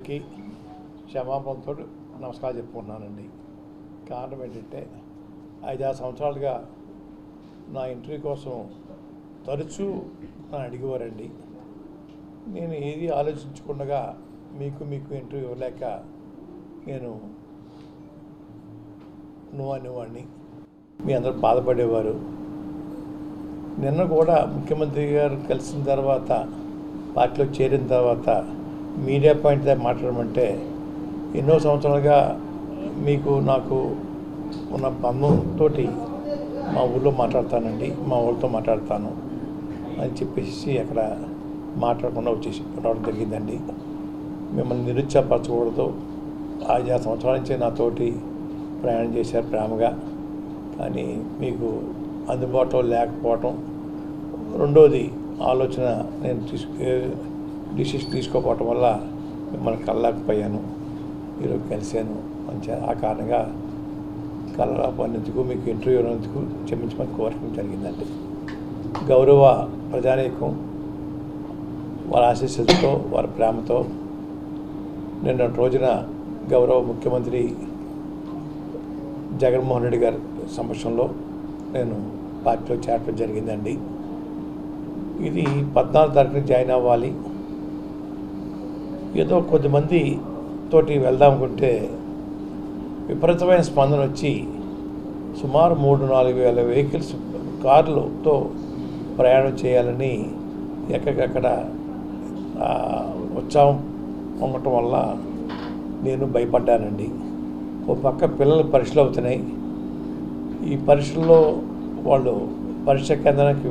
అందరికీ క్షమాపణతో నమస్కారం చెప్పుకుంటున్నానండి. కారణం ఏంటంటే 5-6 సంవత్సరాలుగా నా ఇంటర్వ్యూ కోసం తరచూ నన్ను అడిగేవారండి. నేను ఏది ఆలోచించకుండా మీకు ఇంటర్వ్యూ ఇవ్వలేక నేను నువ్వు అనేవాడిని. మీ అందరూ బాధపడేవారు. నిన్న కూడా ముఖ్యమంత్రి గారు కలిసిన తర్వాత పార్టీలో చేరిన తర్వాత మీడియా పాయింట్ దగ్గర మాట్లాడమంటే ఎన్నో సంవత్సరాలుగా మీకు నాకు ఉన్న బంధంతో మా ఊళ్ళో మాట్లాడతానండి, మా ఊళ్ళతో మాట్లాడతాను అని చెప్పేసి అక్కడ మాట్లాడకుండా వచ్చేసి రావడం జరిగిందండి. మిమ్మల్ని నిరుత్సాహపరచకూడదు. 5 సంవత్సరాల నుంచి నాతోటి ప్రయాణం చేశారు ప్రేమగా, కానీ మీకు అందుబాటులో లేకపోవటం, రెండోది ఆలోచన నేను డిసిషన్ తీసుకోకపోవటం వల్ల మిమ్మల్ని కలలేకపోయాను. ఈరోజు కలిశాను మంచిగా. ఆ కారణంగా కలలేకపోయినందుకు మీకు ఇంటర్వ్యూ ఇవ్వనందుకు క్షమించమని కోరడం జరిగిందండి. గౌరవ ప్రజానీకం వారి ఆశీస్సులతో వారి ప్రేమతో నిన్న రోజున గౌరవ ముఖ్యమంత్రి జగన్మోహన్ రెడ్డి గారి సమక్షంలో నేను పార్టీలో చేరడం జరిగిందండి. ఇది 14 తారీఖున జాయిన్ అవ్వాలి. ఏదో కొద్దిమంది తోటి వెళ్దామనుకుంటే విపరీతమైన స్పందన వచ్చి సుమారు 3-4 వేల వెహికల్స్ కార్లతో ప్రయాణం చేయాలని ఎక్కడికక్కడ ఉత్సాహం ఉండటం వల్ల నేను భయపడ్డానండి. ఓ పక్క పిల్లలు పరీక్షలు అవుతున్నాయి. ఈ పరీక్షల్లో వాళ్ళు పరీక్ష కేంద్రానికి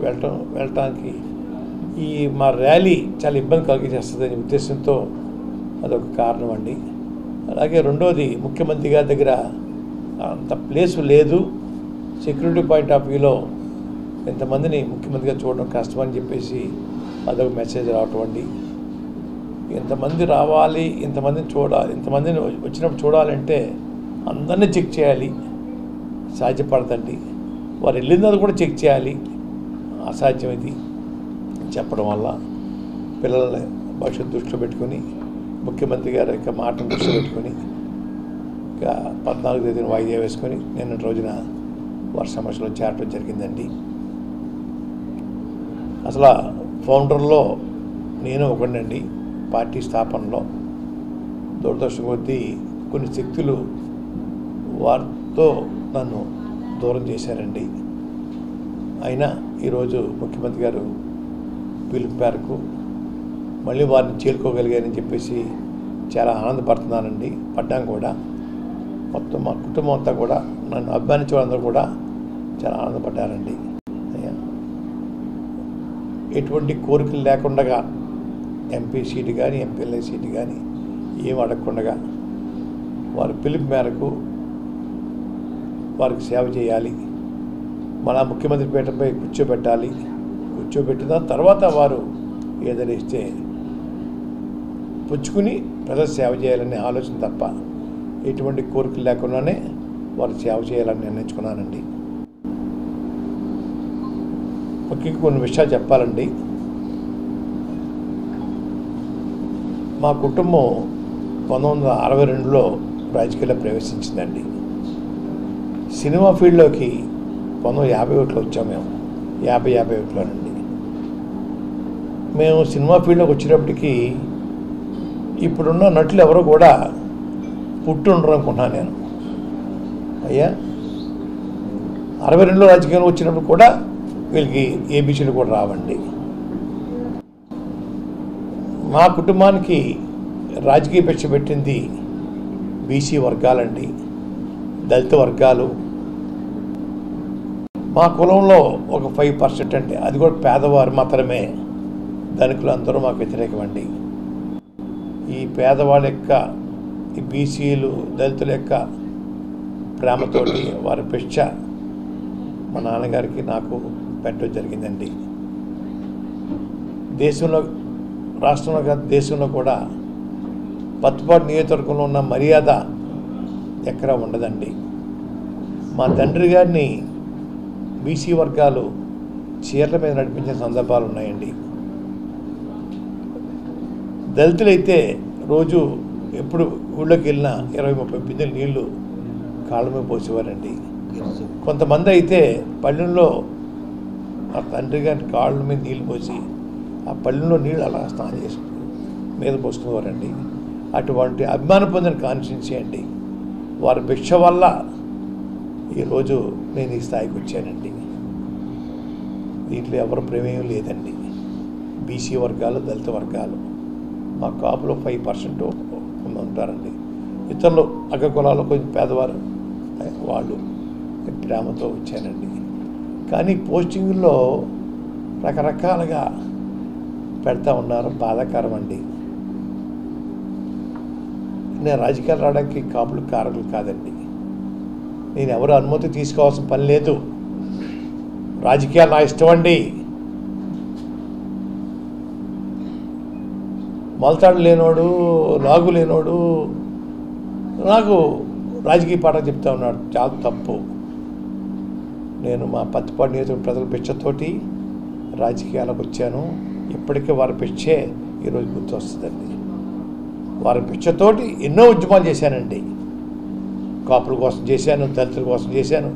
వెళ్ళటానికి ఈ మా ర్యాలీ చాలా ఇబ్బంది కలిగించేస్తుందనే ఉద్దేశంతో అదొక కారణం అండి. అలాగే రెండోది, ముఖ్యమంత్రి గారి దగ్గర అంత ప్లేసు లేదు. సెక్యూరిటీ పాయింట్ ఆఫ్ వ్యూలో ఇంతమందిని ముఖ్యమంత్రిగా చూడడం కష్టమని చెప్పేసి అదొక మెసేజ్ రావటం అండి. ఇంతమంది రావాలి, ఇంతమందిని చూడాలి, ఇంతమందిని వచ్చినప్పుడు చూడాలంటే అందరినీ చెక్ చేయాలి, సాధ్యపడదండి. వారు వెళ్ళింది కూడా చెక్ చేయాలి, అసాధ్యం ఇది చెప్పడం వల్ల పిల్లల్ని భవిష్యత్తు దృష్టిలో పెట్టుకొని ముఖ్యమంత్రి గారి యొక్క మాటను దృష్టిలో పెట్టుకొని ఇంకా 14వ తేదీన వాయిదా వేసుకొని నిన్న రోజున వారి సమస్యలో చేరటం జరిగిందండి. అసలు ఫౌండర్లో నేను ఒకనండి. పార్టీ స్థాపనలో దురదృష్టం కొద్దీ కొన్ని శక్తులు వారితో నన్ను దూరం చేశారండి. అయినా ఈరోజు ముఖ్యమంత్రి గారు పిలుపు మేరకు మళ్ళీ వారిని చేరుకోగలిగారని చెప్పేసి చాలా ఆనందపడుతున్నానండి. పడ్డాం కూడా. మొత్తం మా కుటుంబం అంతా కూడా, నన్ను అభిమానించే వాళ్ళందరూ కూడా చాలా ఆనందపడ్డారండి. ఎటువంటి కోరికలు లేకుండా ఎంపీ సీటు కానీ ఎంపీఎల్ఏ సీటు కానీ ఏం అడగకుండా వారి పిలుపు మేరకు వారికి సేవ చేయాలి, మన ముఖ్యమంత్రి పీఠంపై కూర్చోబెట్టిన తర్వాత వారు ఏదైనా ఇస్తే పుచ్చుకుని ప్రజలు సేవ చేయాలనే ఆలోచన తప్ప ఎటువంటి కోరికలు లేకుండానే వారు సేవ చేయాలని నిర్ణయించుకున్నానండి. ముఖ్యంగా కొన్ని విషయాలు చెప్పాలండి. మా కుటుంబం 1962లో రాజకీయాల్లో ప్రవేశించిందండి. సినిమా ఫీల్డ్లోకి 1951లో వచ్చాము. మేము 51లోనండి. మేము సినిమా ఫీల్డ్లోకి వచ్చినప్పటికీ ఇప్పుడున్న నటులు ఎవరో కూడా పుట్టి ఉండరు అనుకుంటున్నాను నేను. అయ్యా 62లో రాజకీయంలో వచ్చినప్పుడు కూడా వీళ్ళకి ఏబీసీలు కూడా రావండి. మా కుటుంబానికి రాజకీయ భిక్ష పెట్టింది బీసీ వర్గాలండి, దళిత వర్గాలు. మా కులంలో ఒక 5% అంటే అది కూడా పేదవారు మాత్రమే. ధనికులు అందరూ మాకు వ్యతిరేకమండి. ఈ పేదవాళ్ళ యొక్క, ఈ బీసీలు దళితుల యొక్క ప్రేమతోటి వారి భిక్ష మా నాన్నగారికి నాకు పెట్టడం జరిగిందండి. దేశంలో, రాష్ట్రంలో కాదు దేశంలో కూడా పత్తిపాడు నియోజకవర్గంలో ఉన్న మర్యాద ఎక్కడా ఉండదండి. మా తండ్రి గారిని బీసీ వర్గాలు చీరల మీద నడిపించిన సందర్భాలు ఉన్నాయండి. దళితులైతే రోజు ఎప్పుడు ఊళ్ళోకి వెళ్ళినా 20-30 బిందెలు నీళ్లు కాళ్ళ మీద పోసేవారండి. కొంతమంది అయితే పళ్ళెంలో ఆ తండ్రి గారి కాళ్ళ మీద నీళ్ళు పోసి ఆ పళ్ళెంలో నీళ్ళు అలా స్నానం చేసి మీద పోసుకునేవారండి. అటువంటి అభిమానం పొందిన కాన్స్టిట్యున్సీ అండి. వారి భిక్ష వల్ల ఈరోజు నేను ఈ స్థాయికి వచ్చానండి. దీంట్లో ఎవరు ప్రమేయం లేదండి. బీసీ వర్గాలు, దళిత వర్గాలు, మా కాపులో 5% ఉంటారండి. ఇతరులు అగ్ర కులాల్లో కొంచెం పేదవారు, వాళ్ళు ప్రేమతో వచ్చానండి. కానీ పోస్టింగుల్లో రకరకాలుగా పెడతా ఉన్నారు, బాధాకరం అండి. నేను రాజకీయాలు రావడానికి కాపులు కారకులు కాదండి. నేను ఎవరు అనుమతి తీసుకోవాల్సిన పని లేదు. రాజకీయాలు నా ఇష్టం అండి. మొలతాడు లేనోడు, లాగు లేనోడు నాకు రాజకీయ పాఠం చెప్తా ఉన్నాడు. చాలా తప్పు. నేను మా పత్తిపాడు నియోజకవర్గ ప్రజల పిచ్చతోటి రాజకీయాలకు వచ్చాను. ఇప్పటికే వారి పిచ్చే ఈరోజు గుర్తొస్తుందండి. వారి పిచ్చతోటి ఎన్నో ఉద్యమాలు చేశానండి. కాపుల కోసం చేశాను, దళితుల కోసం చేశాను.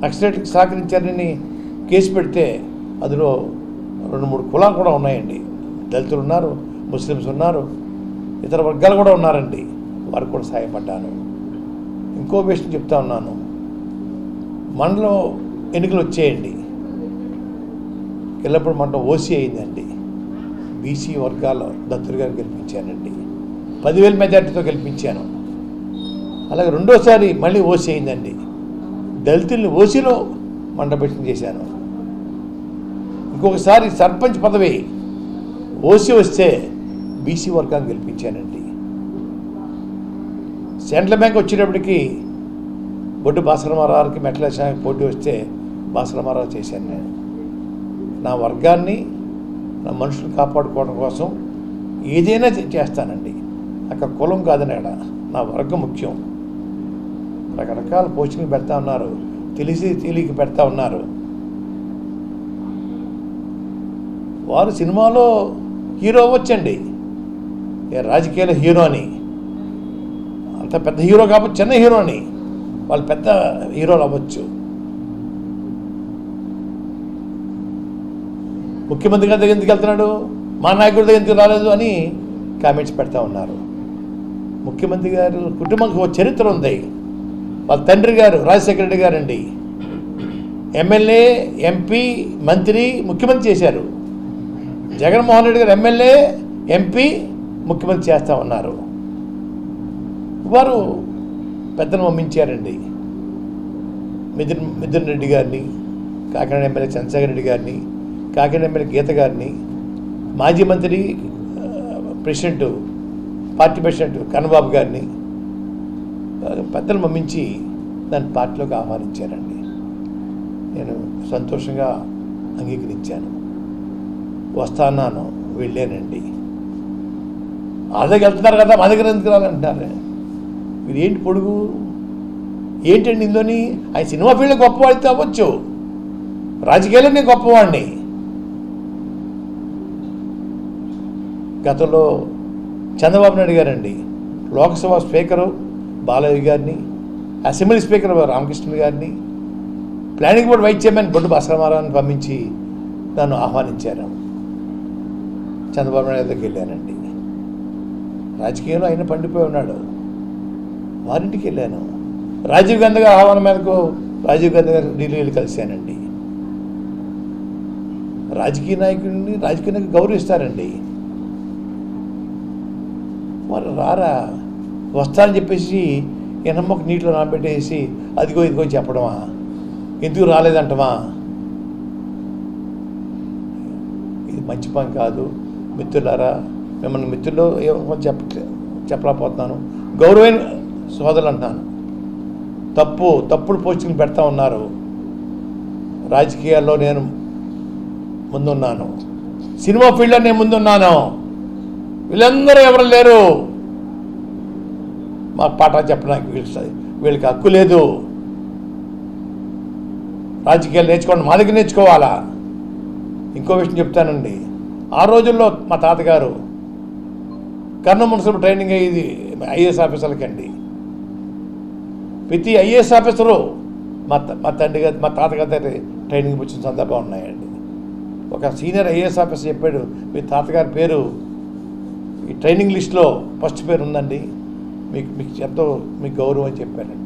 నక్సలైట్కి సహకరించారని కేసు పెడితే అందులో 2-3 కులాలు కూడా ఉన్నాయండి. దళితులు ఉన్నారు, ముస్లిమ్స్ ఉన్నారు, ఇతర వర్గాలు కూడా ఉన్నారండి. వారికి కూడా సహాయపడ్డాను. ఇంకో విషయం చెప్తా ఉన్నాను. మండలం ఎన్నికలు వచ్చేయండి. ఎల్లప్పుడు మండలం ఓసీ అయిందండి. బీసీ వర్గాల్లో దత్తులు గారు గెలిపించానండి. 10,000 మెజార్టీతో గెలిపించాను. అలాగే రెండోసారి మళ్ళీ ఓసీ అయిందండి. దళితుల్ని ఓసీలో మండపేషణ చేశాను. ఇంకొకసారి సర్పంచ్ పదవి ఓసీ వస్తే బీసీ వర్గాన్ని గెలిపించానండి. సెంట్రల్ బ్యాంక్ వచ్చేటప్పటికి బొడ్డు భాస్కరరావుకి మెట్లేశానికి పోటీ వస్తే భాస్కరరావు చేశాను. నేను నా వర్గాన్ని, నా మనుషులు కాపాడుకోవడం కోసం ఏదైనా చేస్తానండి. అక్కడ కులం కాదని అక్కడ నా వర్గం ముఖ్యం. రకరకాల పోస్టింగ్లు పెడతా ఉన్నారు, తెలియక పెడతా ఉన్నారు. వారు సినిమాలో హీరో అవ్వచ్చండి, రాజకీయాల్లో హీరో అని. అంత పెద్ద హీరో కాబట్టి చిన్న హీరో అని, వాళ్ళు పెద్ద హీరోలు అవ్వచ్చు. ముఖ్యమంత్రి గారి దగ్గర ఎందుకు వెళ్తున్నాడు, మా నాయకుడి దగ్గర ఎందుకు రాలేదు అని కామెంట్స్ పెడతా ఉన్నారు. ముఖ్యమంత్రి గారు కుటుంబంకి ఒక చరిత్ర ఉంది. వాళ్ళ తండ్రి గారు రాజశేఖర రెడ్డి గారండి ఎమ్మెల్యే, ఎంపీ, మంత్రి, ముఖ్యమంత్రి చేశారు. జగన్మోహన్ రెడ్డి గారు ఎమ్మెల్యే, ఎంపీ, ముఖ్యమంత్రి చేస్తూ ఉన్నారు. వారు పెద్దను పంపించారండి. మిథున్ రెడ్డి గారిని, కాకినాడ ఎమ్మెల్యే చంద్రశేఖర రెడ్డి గారిని, కాకినాడ ఎమ్మెల్యే గీత గారిని, మాజీ మంత్రి ప్రెసిడెంట్, పార్టీ ప్రెసిడెంట్ కన్నబాబు గారిని పెద్దలు పంపించి దాన్ని పార్టీలోకి ఆహ్వానించారండి. నేను సంతోషంగా అంగీకరించాను. వస్తాను, వెళ్ళానండి. వాళ్ళ దగ్గర వెళ్తున్నారు కదా, మా దగ్గర ఎందుకు రాలంటున్నారు. మీరు ఏంటి పొడుగు ఏంటండి ఇందులోని? ఆయన సినిమా ఫీల్డ్లో గొప్పవాడితే అవ్వచ్చు, రాజకీయాల్లో నేను గొప్పవాడిని. గతంలో చంద్రబాబు నాయుడు గారండి లోక్సభ స్పీకరు బాలయ్య గారిని, అసెంబ్లీ స్పీకర్ రామకృష్ణ గారిని, ప్లానింగ్ బోర్డు వైస్ చైర్మన్ బొడ్డు భాస్కరరావుని పంపించి నన్ను ఆహ్వానించారు. చంద్రబాబు నాయుడు దగ్గరికి వెళ్ళానండి. రాజకీయంలో ఆయన పండిపోయి ఉన్నాడు. వారింటికి వెళ్ళాను. రాజీవ్ గాంధీ గారి ఆహ్వానం మేరకు రాజీవ్ గాంధీ గారు ఢిల్లీ వెళ్ళి కలిశానండి. రాజకీయ నాయకుడిని గౌరవిస్తారండి. వారు రారా, వస్తానని చెప్పేసి ఎనమ్మకు నీటిలో నానబెట్టేసి అదిగో ఇదిగో చెప్పడమా, ఎందుకు రాలేదంటమా, ఇది మంచి పని కాదు. మిత్రులారా, మిమ్మల్ని మిత్రుల్లో చెప్పలేకపోతున్నాను, గౌరవమైన సోదరులు అంటున్నాను. తప్పుడు పోస్టింగ్లు పెడతా ఉన్నారు. రాజకీయాల్లో నేను ముందున్నాను, సినిమా ఫీల్డ్లో నేను ముందున్నాను. వీళ్ళందరూ ఎవరు లేరు మాకు పాఠాలు చెప్పడానికి. వీళ్ళకి హక్కు లేదు. రాజకీయాలు నేర్చుకోండి, మా దగ్గర నేర్చుకోవాలా. ఇంకో విషయం చెప్తానండి. ఆ రోజుల్లో మా తాతగారు కర్నూలు మున్సిపల్ ట్రైనింగ్ అయ్యేది ఐఏఎస్ ఆఫీసర్లకండి. ప్రతి ఐఏఎస్ ఆఫీసరు మా తండ్రి గారు మా తాతగారి దగ్గర ట్రైనింగ్ వచ్చిన సందర్భం ఉన్నాయండి. ఒక సీనియర్ ఐఏఎస్ ఆఫీసర్ చెప్పాడు, మీ తాతగారి పేరు ఈ ట్రైనింగ్ లిస్ట్లో ఫస్ట్ పేరు ఉందండి, మీకు ఎంతో మీకు గౌరవం అని చెప్పారండి.